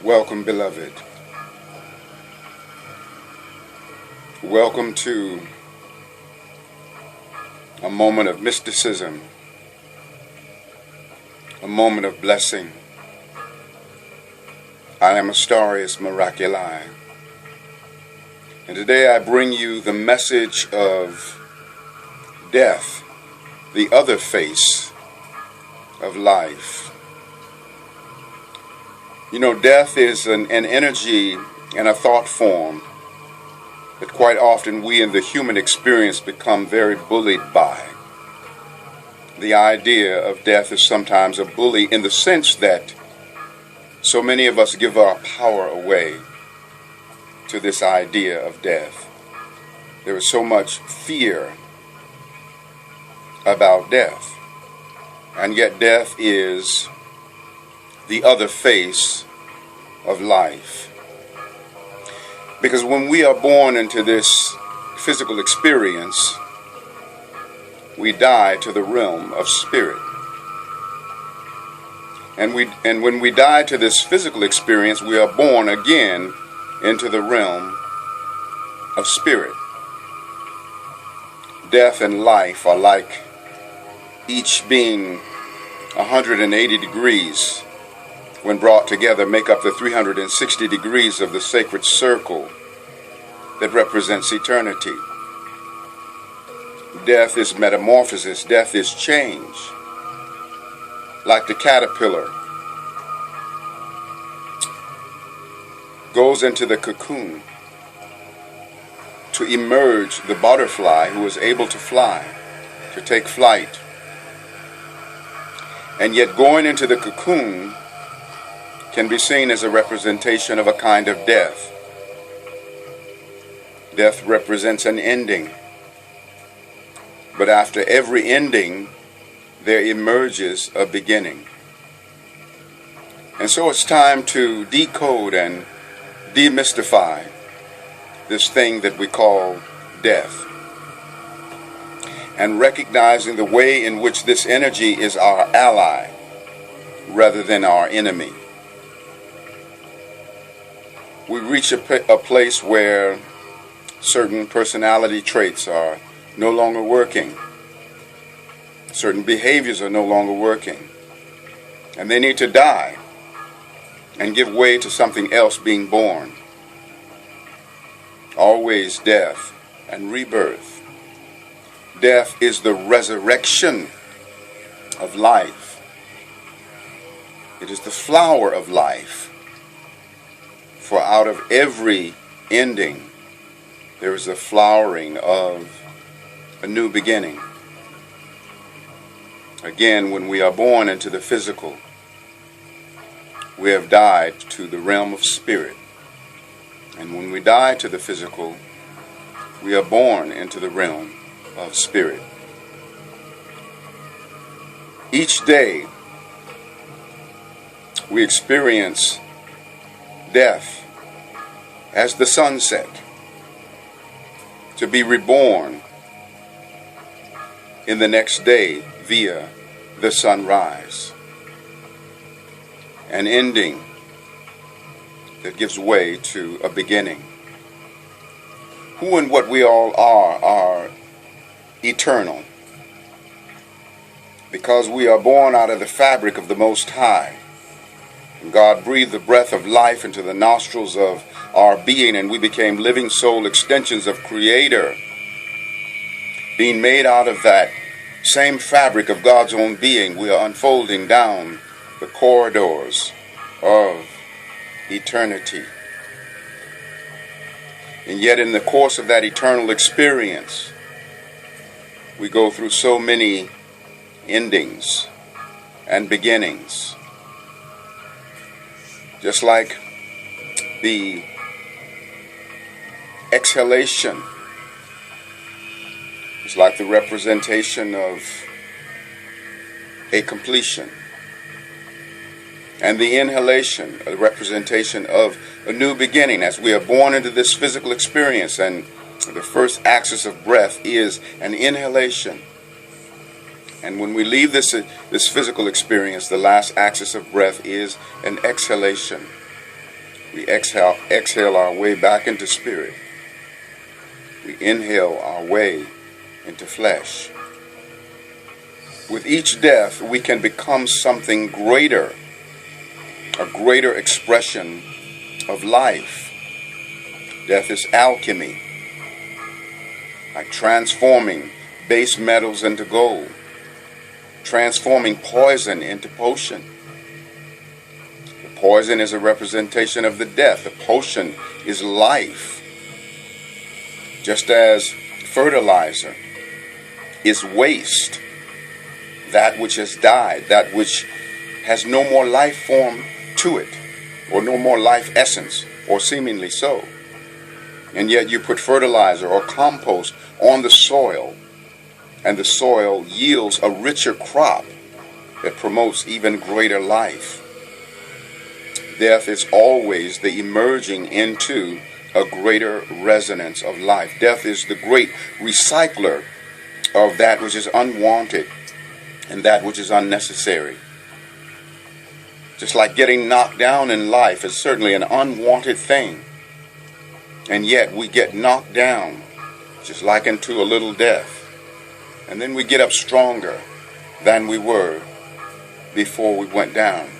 Welcome, beloved. Welcome to a moment of mysticism, a moment of blessing. I am Astarius Miraculi, and today I bring you the message of death, the other face of life. You know, death is an energy and a thought form that quite often we in the human experience become very bullied by. The idea of death is sometimes a bully in the sense that so many of us give our power away to this idea of death. There is so much fear about death, and yet death is the other face of life. Because when we are born into this physical experience, we die to the realm of spirit. And when we die to this physical experience, we are born again into the realm of spirit. Death and life are like each being 180 degrees when brought together, make up the 360 degrees of the sacred circle that represents eternity. Death is metamorphosis. Death is change. Like the caterpillar goes into the cocoon to emerge the butterfly who is able to fly, to take flight. And yet going into the cocoon can be seen as a representation of a kind of death. Death represents an ending. But after every ending, there emerges a beginning. And so it's time to decode and demystify this thing that we call death. And recognizing the way in which this energy is our ally rather than our enemy. We reach a place where certain personality traits are no longer working. Certain behaviors are no longer working. And they need to die and give way to something else being born. Always death and rebirth. Death is the resurrection of life. It is the flower of life. For out of every ending, there is a flowering of a new beginning. Again, when we are born into the physical, we have died to the realm of spirit. And when we die to the physical, we are born into the realm of spirit. Each day, we experience death as the sunset, to be reborn in the next day via the sunrise. An ending that gives way to a beginning. Who and what we all are eternal. Because we are born out of the fabric of the Most High. And God breathed the breath of life into the nostrils of our being, and we became living soul extensions of Creator, being made out of that same fabric of God's own being. We are unfolding down the corridors of eternity. And yet in the course of that eternal experience, we go through so many endings and beginnings. Just like the exhalation is like the representation of a completion. And the inhalation, a representation of a new beginning as we are born into this physical experience. And the first axis of breath is an inhalation. And when we leave this physical experience, the last axis of breath is an exhalation. We exhale our way back into spirit. We inhale our way into flesh. With each death, we can become something greater, a greater expression of life. Death is alchemy, like transforming base metals into gold, transforming poison into potion. The poison is a representation of the death. The potion is life. Just as fertilizer is waste, that which has died, that which has no more life form to it, or no more life essence, or seemingly so. And yet you put fertilizer or compost on the soil, and the soil yields a richer crop that promotes even greater life. Death is always the emerging into a greater resonance of life. Death is the great recycler of that which is unwanted and that which is unnecessary. Just like getting knocked down in life is certainly an unwanted thing. And yet we get knocked down, just like into a little death. And then we get up stronger than we were before we went down.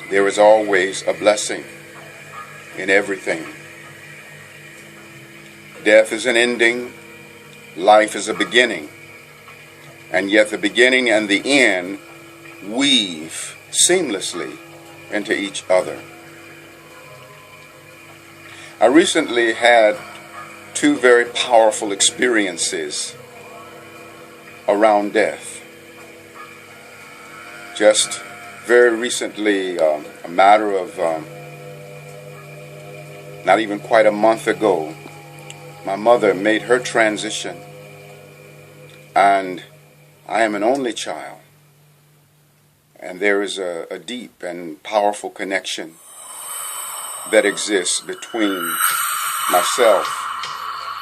There is always a blessing in everything. Death is an ending. Life is a beginning. And yet the beginning and the end weave seamlessly into each other. I recently had two very powerful experiences around death. Just very recently, a matter of not even quite a month ago, my mother made her transition, and I am an only child, and there is a deep and powerful connection that exists between myself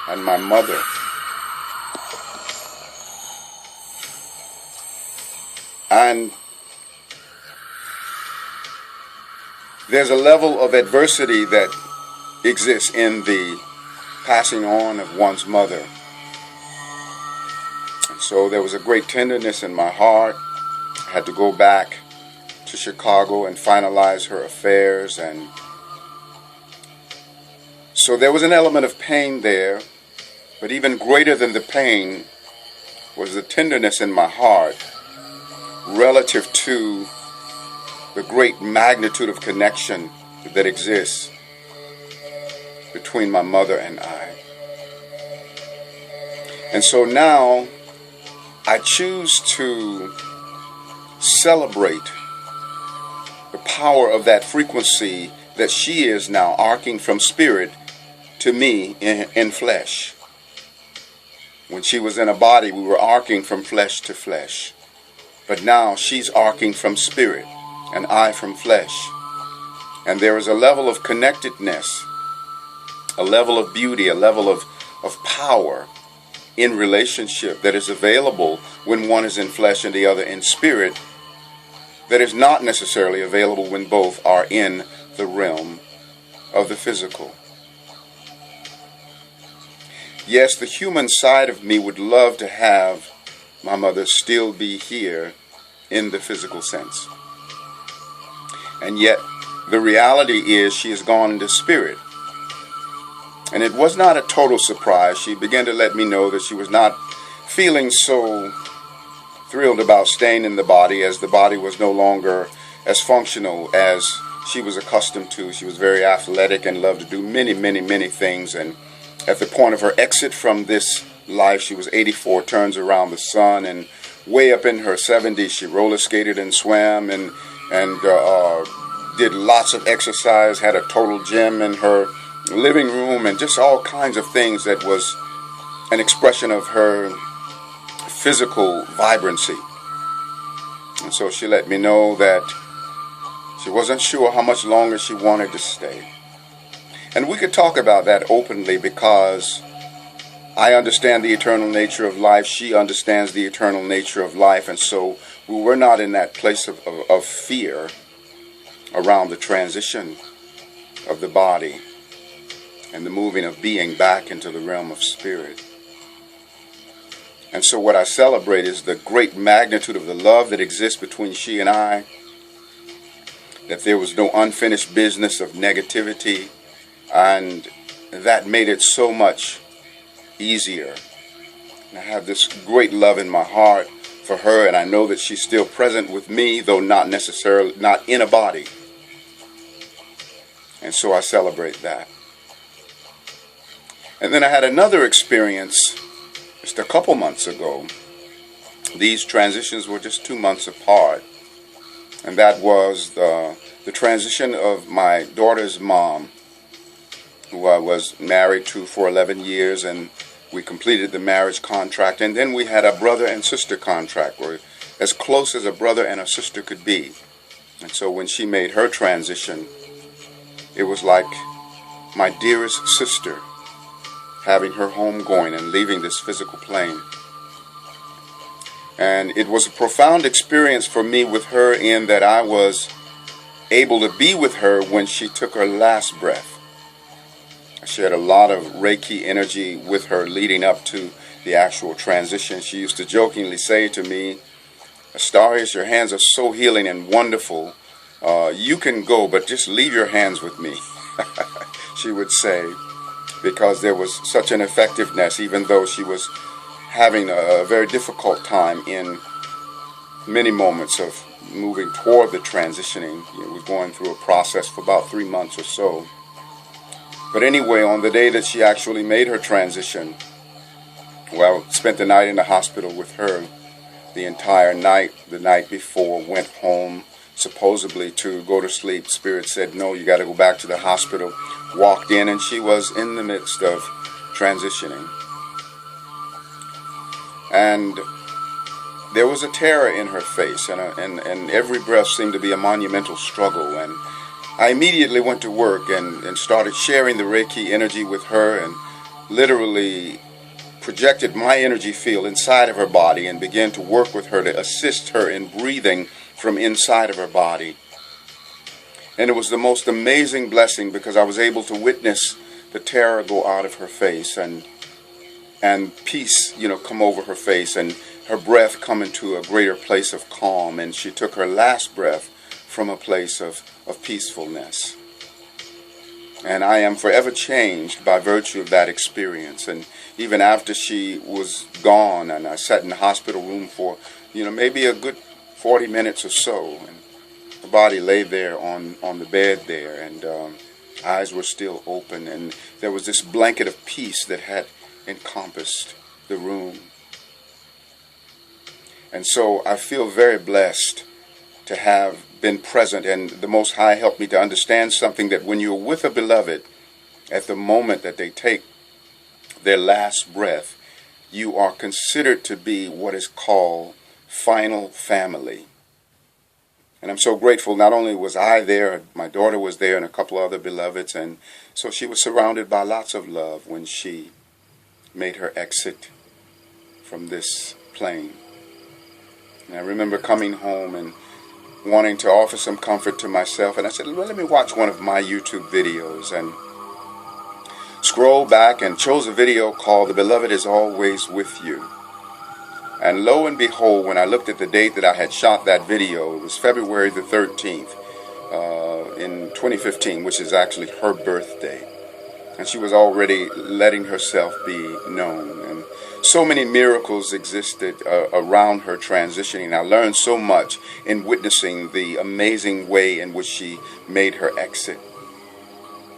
and my mother. And there's a level of adversity that exists in the passing on of one's mother. And so there was a great tenderness in my heart. I had to go back to Chicago and finalize her affairs, and so there was an element of pain there, but even greater than the pain was the tenderness in my heart relative to the great magnitude of connection that exists between my mother and I. And so now I choose to celebrate the power of that frequency that she is now arcing from spirit to me in flesh. When she was in a body, we were arcing from flesh to flesh. But now she's arcing from spirit and I from flesh. And there is a level of connectedness, a level of beauty, a level of power in relationship that is available when one is in flesh and the other in spirit, that is not necessarily available when both are in the realm of the physical. Yes, the human side of me would love to have my mother still be here in the physical sense. And yet, the reality is she has gone into spirit. And it was not a total surprise. She began to let me know that she was not feeling so thrilled about staying in the body, as the body was no longer as functional as she was accustomed to. She was very athletic and loved to do many, many, many things. And at the point of her exit from this life, she was 84, turns around the sun, and way up in her 70s, she roller skated and swam and did lots of exercise, had a total gym in her living room, and just all kinds of things that was an expression of her physical vibrancy. And so she let me know that she wasn't sure how much longer she wanted to stay. And we could talk about that openly, because I understand the eternal nature of life. She understands the eternal nature of life. And so we were not in that place of fear. around the transition of the body and the moving of being back into the realm of spirit. And so what I celebrate is the great magnitude of the love that exists between she and I, that there was no unfinished business of negativity, and that made it so much easier. And I have this great love in my heart for her, and I know that she's still present with me, though not necessarily, not in a body. And so I celebrate that. And then I had another experience just a couple months ago. These transitions were just 2 months apart. And that was the transition of my daughter's mom, who I was married to for 11 years, and we completed the marriage contract. And then we had a brother and sister contract. We're as close as a brother and a sister could be. And so when she made her transition, it was like my dearest sister having her home going and leaving this physical plane. And it was a profound experience for me with her, in that I was able to be with her when she took her last breath. I shared a lot of Reiki energy with her leading up to the actual transition. She used to jokingly say to me, "Astarius, your hands are so healing and wonderful. You can go, but just leave your hands with me," she would say, because there was such an effectiveness, even though she was having a very difficult time in many moments of moving toward the transitioning. We were going through a process for about 3 months or so. But anyway, on the day that she actually made her transition, well, spent the night in the hospital with her the entire night. The night before, went home supposedly to go to sleep. Spirit said, "No, you got to go back to the hospital." Walked in, and she was in the midst of transitioning. And there was a terror in her face, and every breath seemed to be a monumental struggle. And I immediately went to work and started sharing the Reiki energy with her, and literally projected my energy field inside of her body and began to work with her to assist her in breathing from inside of her body. And it was the most amazing blessing, because I was able to witness the terror go out of her face, and peace, come over her face, and her breath come into a greater place of calm. And she took her last breath from a place of peacefulness. And I am forever changed by virtue of that experience. And even after she was gone, and I sat in the hospital room for, maybe a good 40 minutes or so, and the body lay there on the bed there, and eyes were still open, and there was this blanket of peace that had encompassed the room. And so I feel very blessed to have been present, and the Most High helped me to understand something, that when you're with a beloved, at the moment that they take their last breath, you are considered to be what is called final family. And I'm so grateful. Not only was I there, my daughter was there, and a couple other beloveds, and so she was surrounded by lots of love when she made her exit from this plane. And I remember coming home and wanting to offer some comfort to myself, and I said, well, let me watch one of my YouTube videos, and scrolled back and chose a video called "The Beloved is Always With You." And lo and behold, when I looked at the date that I had shot that video, it was February the 13th in 2015, which is actually her birthday. And she was already letting herself be known. And so many miracles existed around her transitioning. I learned so much in witnessing the amazing way in which she made her exit.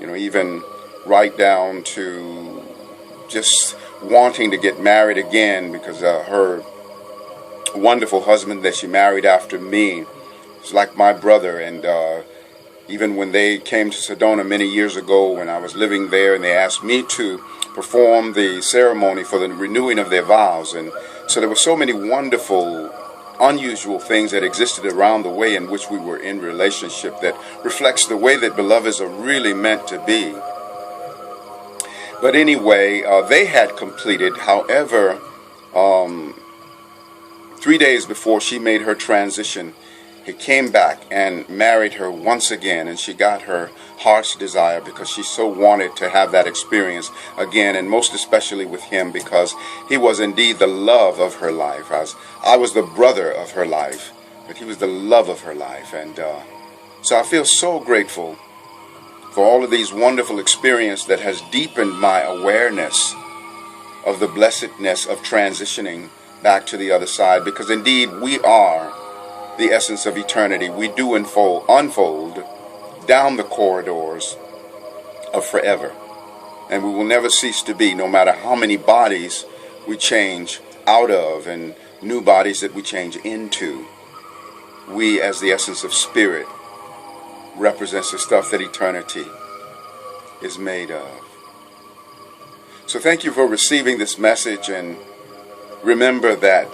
Even right down to just wanting to get married again, because her wonderful husband that she married after me was like my brother. And even when they came to Sedona many years ago, when I was living there, and they asked me to perform the ceremony for the renewing of their vows. And so there were so many wonderful, unusual things that existed around the way in which we were in relationship, that reflects the way that beloveds are really meant to be. But anyway, they had completed. However, 3 days before she made her transition, he came back and married her once again, and she got her heart's desire because she so wanted to have that experience again, and most especially with him because he was indeed the love of her life. As I was the brother of her life, but he was the love of her life. And so I feel so grateful for all of these wonderful experiences that has deepened my awareness of the blessedness of transitioning back to the other side, because indeed we are the essence of eternity. We do unfold down the corridors of forever, and we will never cease to be, no matter how many bodies we change out of and new bodies that we change into. We, as the essence of spirit, represents the stuff that eternity is made of. So thank you for receiving this message, and remember that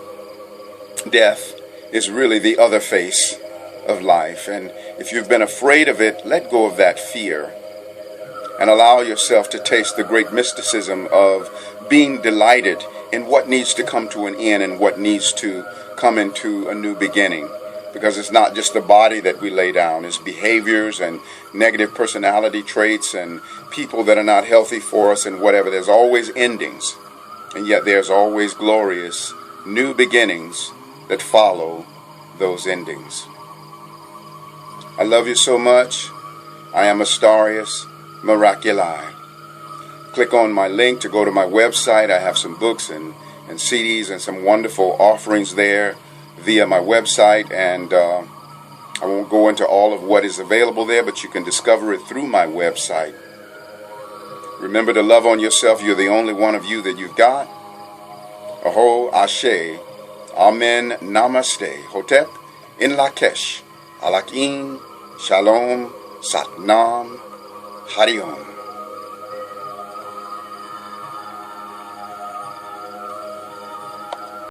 death is really the other face of life. And if you've been afraid of it, let go of that fear and allow yourself to taste the great mysticism of being delighted in what needs to come to an end and what needs to come into a new beginning. Because it's not just the body that we lay down, it's behaviors and negative personality traits and people that are not healthy for us and whatever. There's always endings, and yet there's always glorious new beginnings that follow those endings. I love you so much. I am Astarius Miraculi. Click on my link to go to my website. I have some books and CDs and some wonderful offerings there via my website, and I won't go into all of what is available there, but you can discover it through my website. Remember to love on yourself. You're the only one of you that you've got. Aho, Ashe, Amen, Namaste, Hotep, In Lakesh, Alakim, Shalom, Satnam, Hariom.